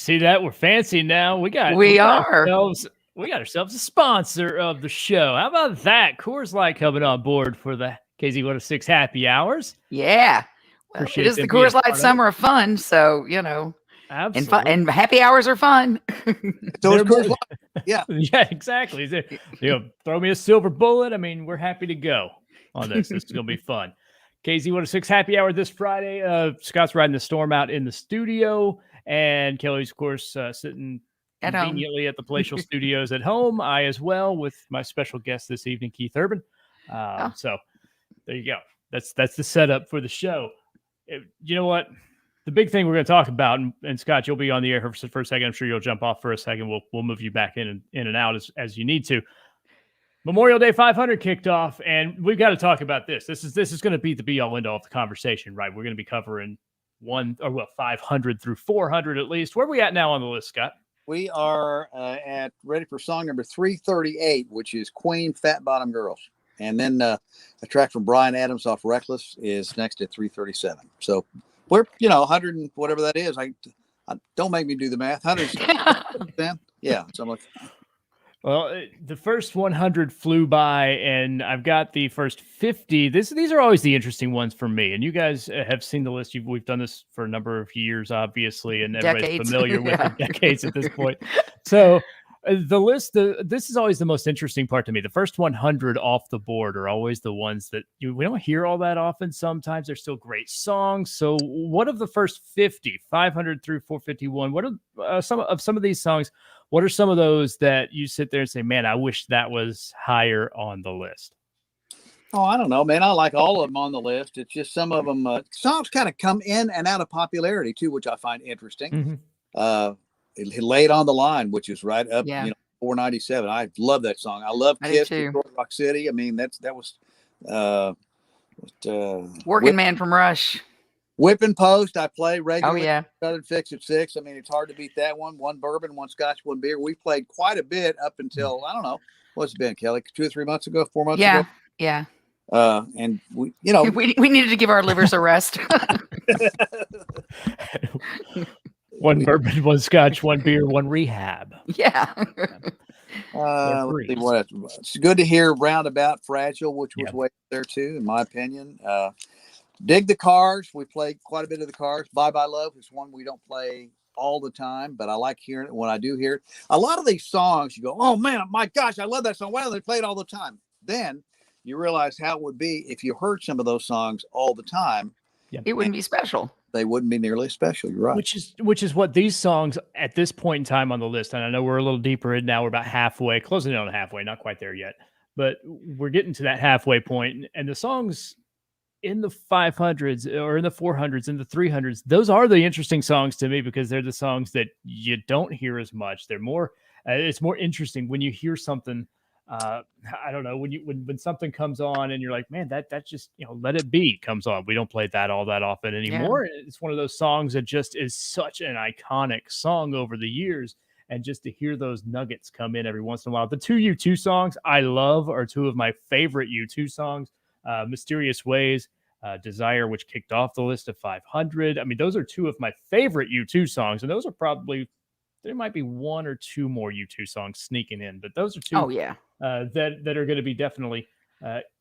see that? We're fancy now. We got ourselves a sponsor of the show. How about that? Coors Light coming on board for the KZ106 happy hours. Yeah. Well, it is the Coors Light summer of fun, so absolutely. And happy hours are fun. So it's Coors Light. Yeah. Yeah, exactly. Throw me a silver bullet. I mean, we're happy to go on this. This is gonna be fun. KZ106 happy hour this Friday. Scott's riding the storm out in the studio, and Kelly's, of course, sitting conveniently at the Palatial Studios at home. I as well, with my special guest this evening, Keith Urban. So there you go. That's the setup for the show. You know what? The big thing we're going to talk about, and Scott, you'll be on the air for a second. I'm sure you'll jump off for a second. We'll move you back in and out as you need to. Memorial Day 500 kicked off, and we've got to talk about this. This is going to be the be-all, end-all of the conversation, right? We're going to be covering 500 through 400 at least. Where are we at now on the list, Scott? We are ready for song number 338, which is Queen, Fat Bottom Girls. And then a track from Bryan Adams off Reckless is next at 337. So we're, 100 and whatever that is. I don't make me do the math. 100. Yeah. So I'm like, well, the first 100 flew by, and I've got the first 50. These are always the interesting ones for me. And you guys have seen the list. We've done this for a number of years, obviously, and everybody's familiar with it, decades at this point. So the list, this is always the most interesting part to me. The first 100 off the board are always the ones that we don't hear all that often. Sometimes they're still great songs. So what of the first 50, 500 through 451, what are some of these songs? What are some of those that you sit there and say, man, I wish that was higher on the list? Oh, I don't know, man. I like all of them on the list. It's just some of them, songs kind of come in and out of popularity too, which I find interesting. Mm-hmm. It Laid on the Line, which is right up, 497. I love that song. I love Kiss, Detroit Rock City. I mean, that was Working Man from Rush. Whipping Post, I play regularly. Oh, yeah. Southern Fix at 6. I mean, it's hard to beat that one. One bourbon, one scotch, one beer. We played quite a bit up until, I don't know, what's it been, Kelly? 2 or 3 months ago, 4 months ago? Yeah. And we needed to give our livers a rest. One bourbon, one scotch, one beer, one rehab. Yeah. Let's see what else. It's good to hear Roundabout Fragile, which was way there too, in my opinion. Dig the Cars. We played quite a bit of the Cars. Bye Bye Love is one we don't play all the time, but I like hearing it when I do hear it. A lot of these songs, you go, oh man, my gosh, I love that song. Why don't they play it all the time? Then you realize how it would be if you heard some of those songs all the time. It wouldn't be special. They wouldn't be nearly as special. You're right. Which is what these songs at this point in time on the list, and I know we're a little deeper in now. We're about halfway, closing in on halfway, not quite there yet, but we're getting to that halfway point. And the songs in the 500s or in the 400s and the 300s, those are the interesting songs to me because they're the songs that you don't hear as much. They're more, it's more interesting when you hear something. I don't know, when something comes on and you're like, man, that just, Let It Be comes on. We don't play that all that often anymore. Yeah. It's one of those songs that just is such an iconic song over the years. And just to hear those nuggets come in every once in a while. The 2 U2 songs I love are 2 of my favorite U2 songs. Mysterious Ways, Desire, which kicked off the list of 500. I mean, those are 2 of my favorite U2 songs, and those are probably, there might be 1 or 2 more U2 songs sneaking in, but those are 2 that are going to be definitely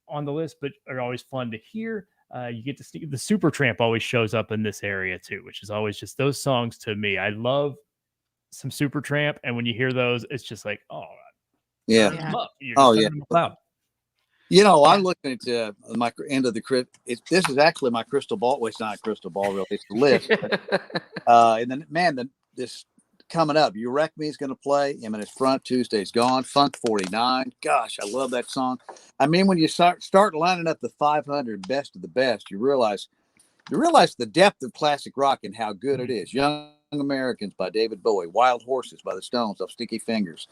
on the list, but are always fun to hear. You get to see the Supertramp always shows up in this area too, which is always just those songs to me. I love some Supertramp, and when you hear those, it's just like, oh, yeah. I'm looking at my end of the this is actually my crystal ball. Well, it's not a crystal ball, really. It's the list. And then, man, this coming up, You Wreck Me is going to play. Imminent Front, Tuesday's Gone. Funk 49. Gosh, I love that song. I mean, when you start lining up the 500 best of the best, you realize the depth of classic rock and how good it is. Young Americans by David Bowie. Wild Horses by the Stones off Sticky Fingers.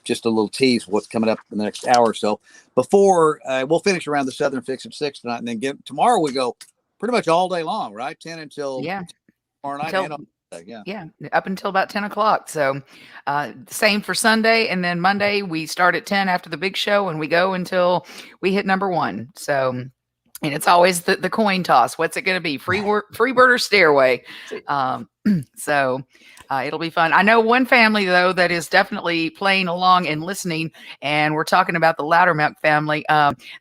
Just a little tease of what's coming up in the next hour or so. Before we'll finish around the Southern Fix at 6 tonight, and then tomorrow we go pretty much all day long, right? 10 until tomorrow night. Up until about 10 o'clock. So same for Sunday, and then Monday we start at 10 after the big show, and we go until we hit number 1. So And it's always the coin toss. What's it going to be? Freebird or Stairway? So it'll be fun. I know one family, though, that is definitely playing along and listening, and we're talking about the Loudermilk family.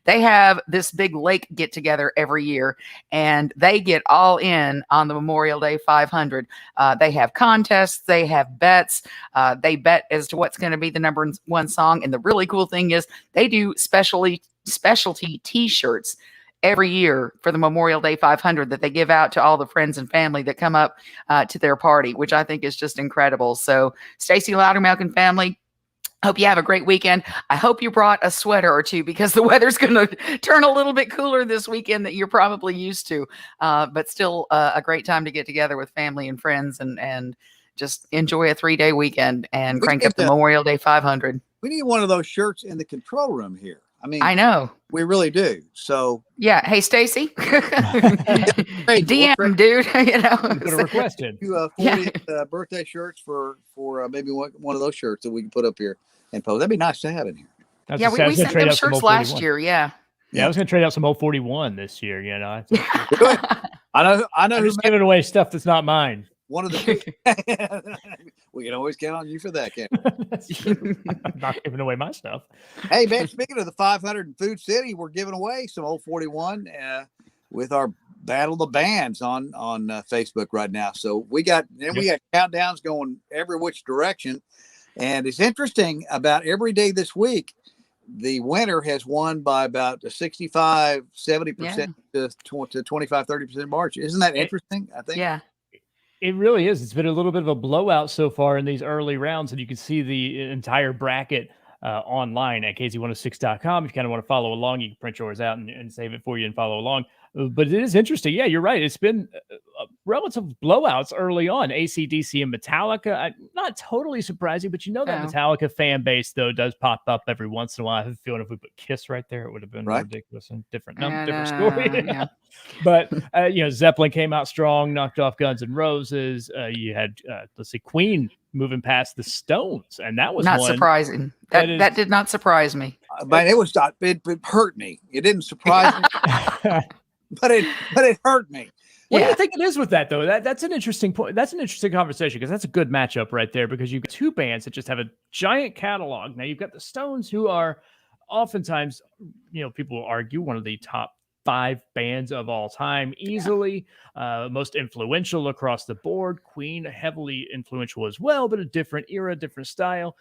They have this big lake get-together every year, and they get all in on the Memorial Day 500. They have contests. They have bets. They bet as to what's going to be the number one song, and the really cool thing is they do specialty T-shirts every year for the Memorial Day 500 that they give out to all the friends and family that come up to their party, which I think is just incredible. So Stacy Loudermilk and family, hope you have a great weekend. I hope you brought a sweater or two because the weather's going to turn a little bit cooler this weekend that you're probably used to, but still a great time to get together with family and friends and just enjoy a 3-day weekend and crank up the Memorial Day 500. We need one of those shirts in the control room here. I mean, I know. We really do. So yeah. Hey, Stacy, DM, dude. You know, put a request in. 40th birthday shirts for maybe one of those shirts that we can put up here and post. That'd be nice to have in here. Yeah, we sent them shirts last year. Yeah. Yeah, I was going to trade out some old 41 this year. You know, I know. I'm just giving away stuff that's not mine. One of the we can always count on you for that, can't we? I'm not giving away my stuff. Hey man, speaking of the 500 in Food City, we're giving away some old 41 with our Battle of the Bands on Facebook right now. So we got countdowns going every which direction, and it's interesting about every day this week. The winner has won by about 65-70% to 25-30% margin. Isn't that interesting? I think. Yeah. It really is. It's been a little bit of a blowout so far in these early rounds, and you can see the entire bracket online at KZ106.com. If you kind of want to follow along, you can print yours out and save it for you and follow along. But it is interesting. Yeah, you're right. It's been relative blowouts early on. AC/DC and Metallica, not totally surprising, but that Metallica fan base, though, does pop up every once in a while. I have a feeling if we put Kiss right there, it would have been ridiculous and different story. Yeah. But, Zeppelin came out strong, knocked off Guns N' Roses. You had, Queen moving past the Stones, and that was not surprising. That did not surprise me. But it hurt me. It didn't surprise me. But it hurt me. What do you think it is with that, though? That's an interesting point. That's an interesting conversation because that's a good matchup right there because you've got two bands that just have a giant catalog. Now you've got the Stones, who are oftentimes, people will argue, one of the top 5 bands of all time, easily most influential across the board. Queen, heavily influential as well, but a different era, different style.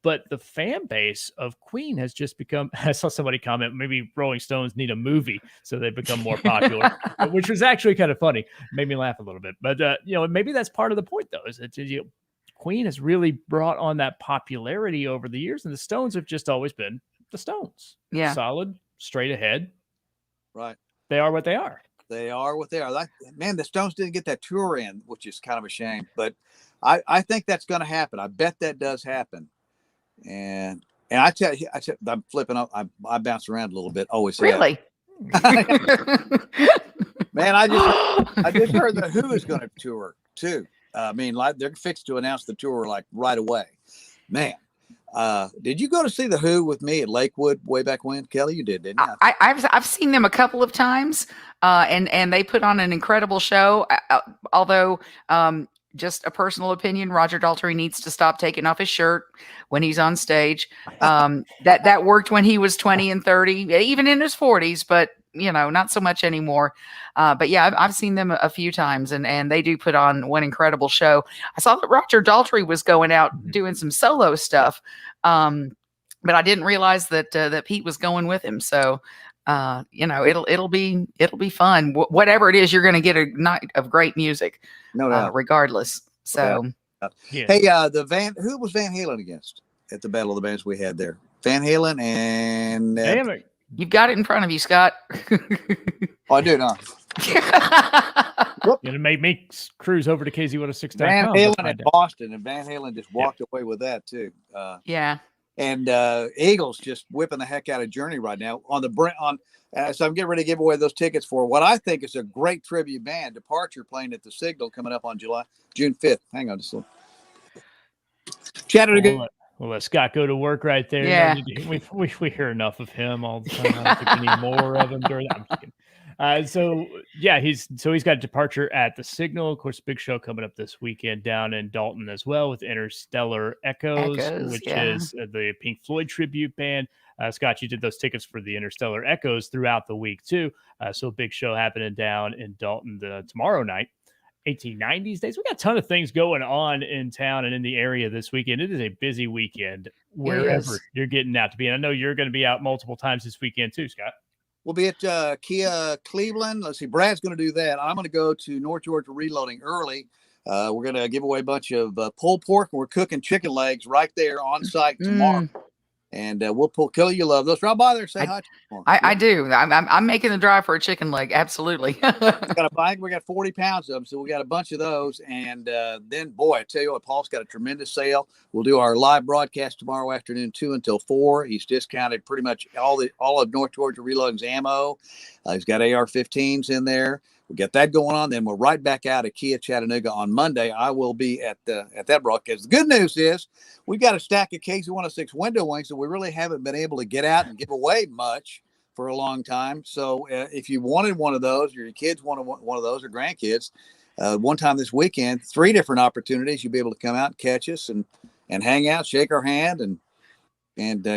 But the fan base of Queen has just become, I saw somebody comment, maybe Rolling Stones need a movie so they become more popular, which was actually kind of funny. Made me laugh a little bit. But, maybe that's part of the point, though, is that Queen has really brought on that popularity over the years, and the Stones have just always been the Stones. Yeah. Solid, straight ahead. Right. They are what they are. They are what they are. The Stones didn't get that tour in, which is kind of a shame. But I think that's going to happen. I bet that does happen. And I tell you, I'm flipping up. I bounce around a little bit. Always really. Man, I just heard the Who is going to tour too. They're fixed to announce the tour like right away. Man, did you go to see the Who with me at Lakewood way back when? Kelly, you did, didn't you? I've seen them a couple of times, and they put on an incredible show. Although, just a personal opinion, Roger Daltrey needs to stop taking off his shirt when he's on stage. That worked when he was 20 and 30, even in his 40s, but not so much anymore. But yeah, I've seen them a few times, and they do put on one incredible show. I saw that Roger Daltrey was going out doing some solo stuff, but I didn't realize that Pete was going with him. So, it'll be fun. Whatever it is, you're going to get a night of great music, no doubt, regardless. So, hey, who was Van Halen against at the Battle of the Bands we had there? Van Halen and damn it. You've got it in front of you, Scott. I do not. It made me cruise over to KZ106.com. Van Halen in Boston, and Van Halen just walked away with that too. Yeah. And Eagles just whipping the heck out of Journey right now on the so I'm getting ready to give away those tickets for what I think is a great tribute band, Departure, playing at the Signal coming up on June 5th. Hang on just a little. Chattanooga. We'll let Scott go to work right there. Yeah. We hear enough of him all the time. I don't think we need more of him during that. I'm kidding. So yeah, he's got departure at the Signal. Of course, big show coming up this weekend down in Dalton as well with Interstellar Echoes, Echoes, which yeah. is the Pink Floyd tribute band. Scott, you did those tickets for the Interstellar Echoes throughout the week too. So a big show happening down in Dalton tomorrow night. 1890s days. We got a ton of things going on in town and in the area this weekend. It is a busy weekend wherever you're getting out to be. And I know you're going to be out multiple times this weekend too, Scott. We'll be at Kia Cleveland. Let's see, Brad's going to do that. I'm going to go to North Georgia Reloading early. We're going to give away a bunch of pulled pork, and we're cooking chicken legs right there on site tomorrow. And we'll pull Kelly. You love those. Drop by there and say hi. I do. I'm making the drive for a chicken leg. Absolutely. We got 40 pounds of them, so we got a bunch of those. And then, boy, I tell you what, Paul's got a tremendous sale. We'll do our live broadcast tomorrow afternoon, 2 until 4. He's discounted pretty much all of North Georgia Reloading's ammo. He's got AR-15s in there. We got that going on. Then we're right back out at Kia Chattanooga on Monday. I will be at that broadcast. The good news is we've got a stack of KZ106 window wings that we really haven't been able to get out and give away much for a long time. So if you wanted one of those, or your kids wanted one of those, or grandkids, one time this weekend, 3 different opportunities, you'll be able to come out and catch us and hang out, shake our hand, and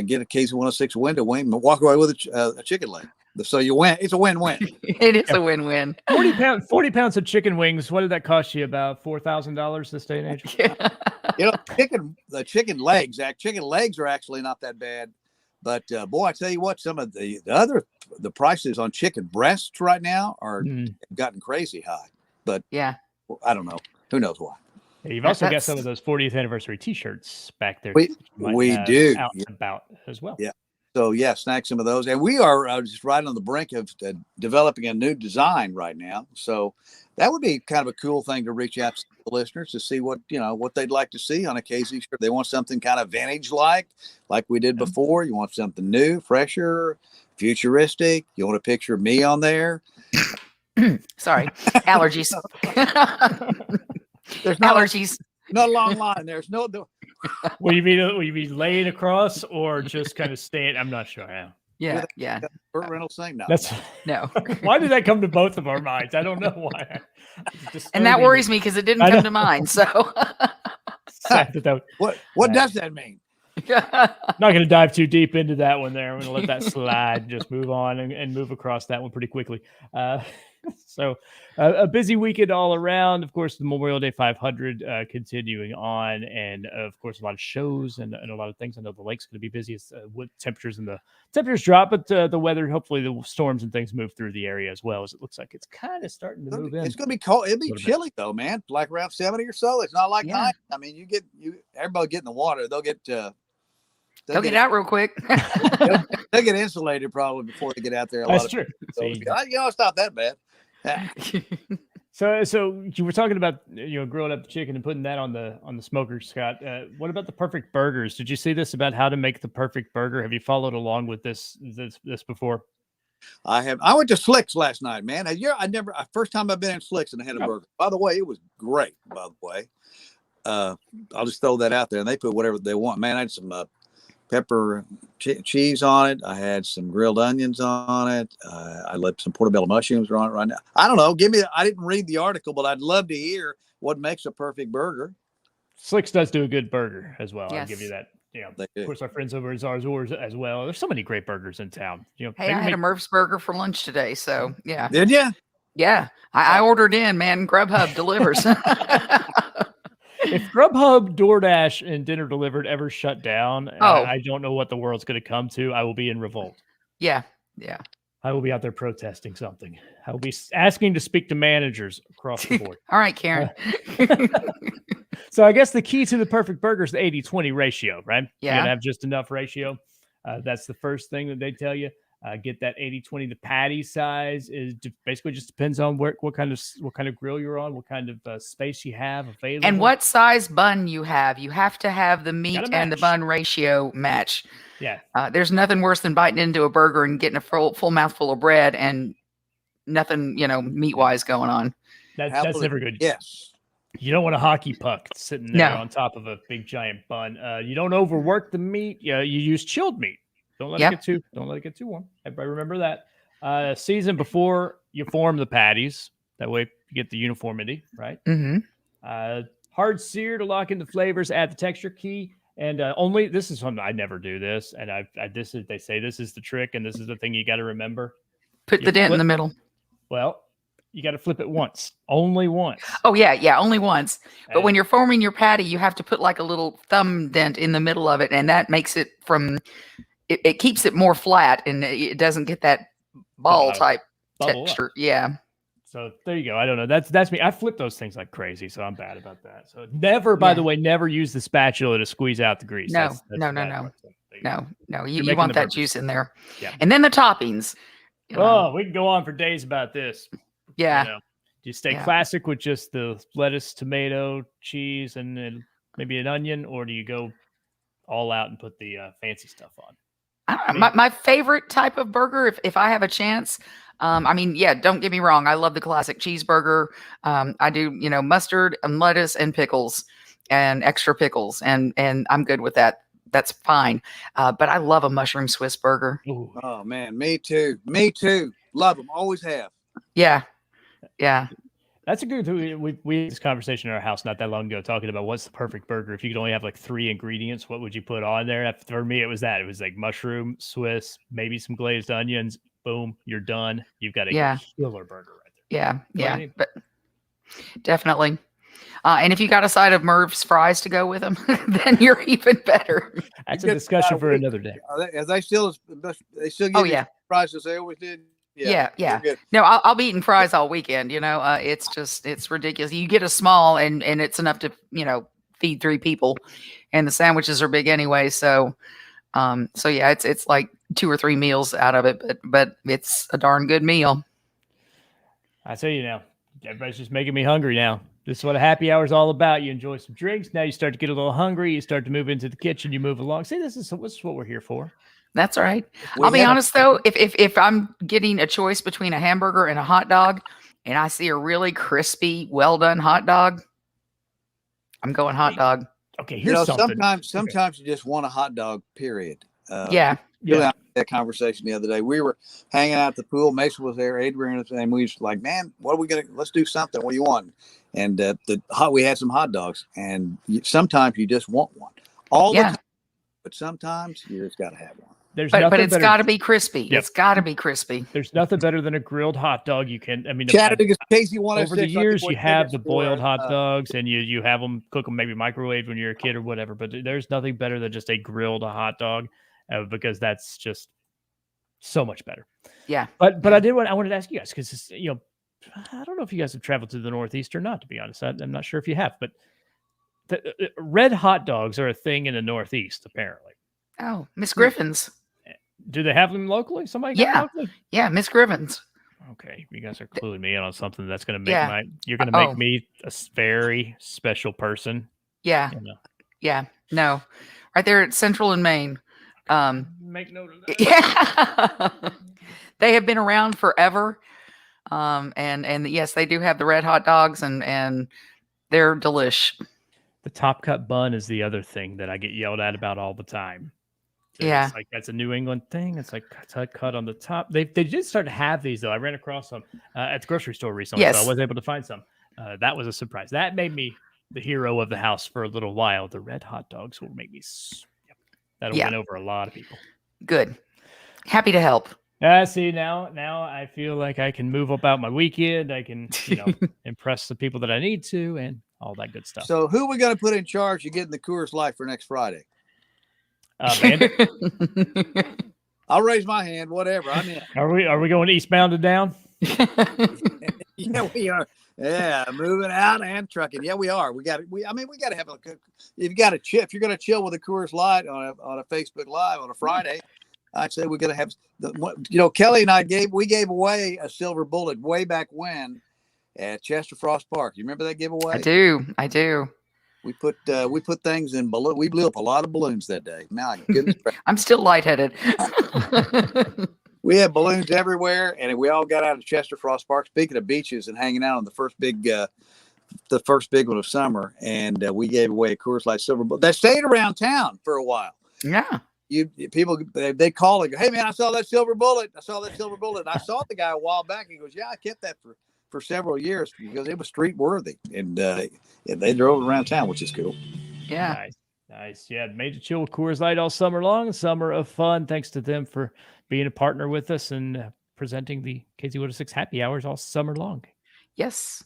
get a KZ106 window wing and walk away with a chicken leg. So you win. It's a win-win. It is a win-win. 40 pounds of chicken wings. What did that cost you? About $4,000 this day and age? Yeah. The chicken legs are actually not that bad. But boy, I tell you what, some of the prices on chicken breasts right now are gotten crazy high. But yeah, I don't know. Who knows why? Yeah, you've also got some of those 40th anniversary T-shirts back there. We do out and about as well. Yeah. So yeah, snag some of those, and we are just right on the brink of developing a new design right now. So that would be kind of a cool thing to reach out to the listeners to see what they'd like to see on a KZ shirt. They want something kind of vintage like we did before. You want something new, fresher, futuristic. You want a picture of me on there. Sorry, allergies. There's allergies. Not a long line. There's no. Will you be laying across or just kind of staying? I'm not sure. Yeah. Burt Reynolds thing. No. No. Why did that come to both of our minds? I don't know why. And that worries me because it didn't come to mind. So. What does that mean? Not going to dive too deep into that one there. I'm going to let that slide. Just move on and move across that one pretty quickly. So a busy weekend all around. Of course, the Memorial Day 500 continuing on, and of course, a lot of shows and a lot of things. I know the lake's going to be busy as temperatures drop, but the weather, hopefully, the storms and things move through the area as well. As it looks like it's kind of starting to move in. It's going to be cold. It'll be chilly though, man. Like around 70 or so. It's not like 9. I mean, everybody get in the water. They'll get. They'll get out real quick. They'll get insulated probably before they get out there. That's true. So, it's not that bad. So you were talking about grilling up the chicken and putting that on the smoker, Scott. What about the perfect burgers? Did you see this about how to make the perfect burger? Have you followed along with this before? I have. I went to Slick's last night, man. First time I've been in Slick's and I had a burger. By the way, it was great. By the way, I'll just throw that out there, and they put whatever they want. Man, I had some pepper cheese on it. I had some grilled onions on it. I let some portobello mushrooms on it right now. I don't know. I didn't read the article, but I'd love to hear what makes a perfect burger. Slicks does do a good burger as well. Yes. I'll give you that. Of course, our friends over at Zarzors as well. There's so many great burgers in town. Hey, I had a Murph's burger for lunch today. So yeah. Did you? Yeah. I ordered in, man. Grubhub delivers. If Grubhub, DoorDash, and Dinner Delivered ever shut down, I don't know what the world's going to come to. I will be in revolt. Yeah. I will be out there protesting something. I will be asking to speak to managers across the board. All right, Karen. So I guess the key to the perfect burger is the 80-20 ratio, right? Yeah. You got to have just enough ratio. That's the first thing that they tell you. Get that 80-20. The patty size is basically just depends on what kind of grill you're on, what kind of space you have available, and what size bun you have. You have to have the meat and the bun ratio match. Yeah. There's nothing worse than biting into a burger and getting a full mouthful of bread and nothing, meat wise going on. That's never good. Yes. You don't want a hockey puck sitting there on top of a big giant bun. You don't overwork the meat. You use chilled meat. Don't let it get too warm. Everybody remember that. Season before you form the patties. That way you get the uniformity, right? Hard sear to lock in the flavors, add the texture key. And only this is something I never do this. And they say this is the trick. And this is the thing you got to remember. Put the dent in the middle. Well, you got to flip it once, only once. Oh yeah, only once. But when you're forming your patty, you have to put like a little thumb dent in the middle of it, and that makes it it keeps it more flat, and it doesn't get that ball type texture. Up. Yeah. So there you go. I don't know. That's me. I flip those things like crazy, so I'm bad about that. So never, by the way, never use the spatula to squeeze out the grease. No. You want that juice in there. Yeah. And then the toppings. We can go on for days about this. Yeah. Do you stay classic with just the lettuce, tomato, cheese, and then maybe an onion, or do you go all out and put the fancy stuff on? My favorite type of burger, if I have a chance, don't get me wrong, I love the classic cheeseburger. I do, mustard and lettuce and pickles and extra pickles, and I'm good with that. That's fine. But I love a mushroom Swiss burger. Ooh. Oh man, me too. Love them. Always have. Yeah. That's a good thing. We had this conversation in our house not that long ago talking about what's the perfect burger. If you could only have like 3 ingredients, what would you put on there? For me, it was that. It was like mushroom, Swiss, maybe some glazed onions. Boom, you're done. You've got a killer burger right there. Yeah. But definitely. And if you got a side of Merv's fries to go with them, then you're even better. That's a discussion for another day. They still give you fries as they always did. Yeah. No, I'll be eating fries all weekend. It's ridiculous. You get a small and it's enough to, feed 3 people, and the sandwiches are big anyway. So it's like 2 or 3 meals out of it, but it's a darn good meal. I tell you now, everybody's just making me hungry now. This is what a happy hour is all about. You enjoy some drinks. Now you start to get a little hungry. You start to move into the kitchen. You move along. See, this is what we're here for. That's all right. I'll be honest though, if I'm getting a choice between a hamburger and a hot dog, and I see a really crispy, well done hot dog, I'm going hot dog. Okay, here's something. Sometimes you just want a hot dog. Period. Yeah. We had that conversation the other day. We were hanging out at the pool. Mason was there, Adrian, and we was like, "Man, what are we gonna? Let's do something. What do you want?" And we had some hot dogs, and sometimes you just want one. All the time, but sometimes you just got to have one. But it's got to be crispy. Yep. It's got to be crispy. There's nothing better than a grilled hot dog. You can, Chattanooga's KZ106. Over the years, you have the boiled hot dogs, and you have them, cook them, maybe microwave when you're a kid or whatever. But there's nothing better than just a grilled hot dog, because that's just so much better. Yeah. But I wanted to ask you guys, because I don't know if you guys have traveled to the Northeast or not. To be honest, I'm not sure if you have, but the red hot dogs are a thing in the Northeast, apparently. Oh, Miss Griffin's. Do they have them locally? Somebody? Locally? Yeah, Miss Griffin's. Okay, you guys are cluing me in on something that's going to make you're going to make me a very special person. Yeah. Yeah. No, right there at Central and Maine. Make note of that. Yeah. They have been around forever. And yes, they do have the red hot dogs, and they're delish. The top cut bun is the other thing that I get yelled at about all the time. It's like that's a New England thing. It's like cut on the top. They did start to have these though. I ran across some at the grocery store recently, so I was able to find some. That was a surprise. That made me the hero of the house for a little while. The red hot dogs will make me. That'll win over a lot of people. Good. Happy to help. See now I feel like I can move about my weekend. I can impress the people that I need to, and all that good stuff. So who we got to put in charge of getting the Coors Light for next Friday? I'll raise my hand. Whatever. I'm in. Are we going eastbound and down? Yeah, we are. Yeah, moving out and trucking. Yeah, we are. We got to have a. If you're going to chill with a Coors Light on a Facebook Live on a Friday, I'd say we're going to have. Kelly and I gave away a silver bullet way back when at Chester Frost Park. You remember that giveaway? I do. We put things in balloon. We blew up a lot of balloons that day. My goodness. I'm still lightheaded. We had balloons everywhere, and we all got out of Chester Frost Park. Speaking of beaches and hanging out on the first big one of summer, and we gave away a Coors Light silver bullet that stayed around town for a while. Yeah. people they call and go, hey man, I saw that silver bullet. I saw the guy a while back. He goes, yeah, I kept that for several years because it was street worthy, and they drove around town, which is cool. Yeah. Nice. Yeah, Major Chill with Coors Light all summer long. Summer of fun. Thanks to them for being a partner with us and presenting the KZ106 happy hours all summer long. Yes.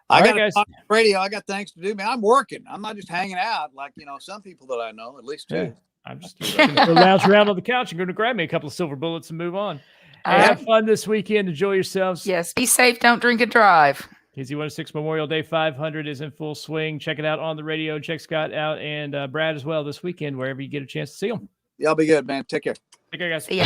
I got to talk radio. I got things to do, man. I'm working. I'm not just hanging out like some people that I know, at least two. Yeah. I'm just going to lounge around on the couch and going to grab me a couple of silver bullets and move on. Hey, have fun this weekend. Enjoy yourselves. Yes. Be safe. Don't drink and drive. KZ106 Memorial Day 500 is in full swing. Check it out on the radio. Check Scott out and Brad as well this weekend, wherever you get a chance to see them. Y'all be good, man. Take care. Take care, guys. See ya.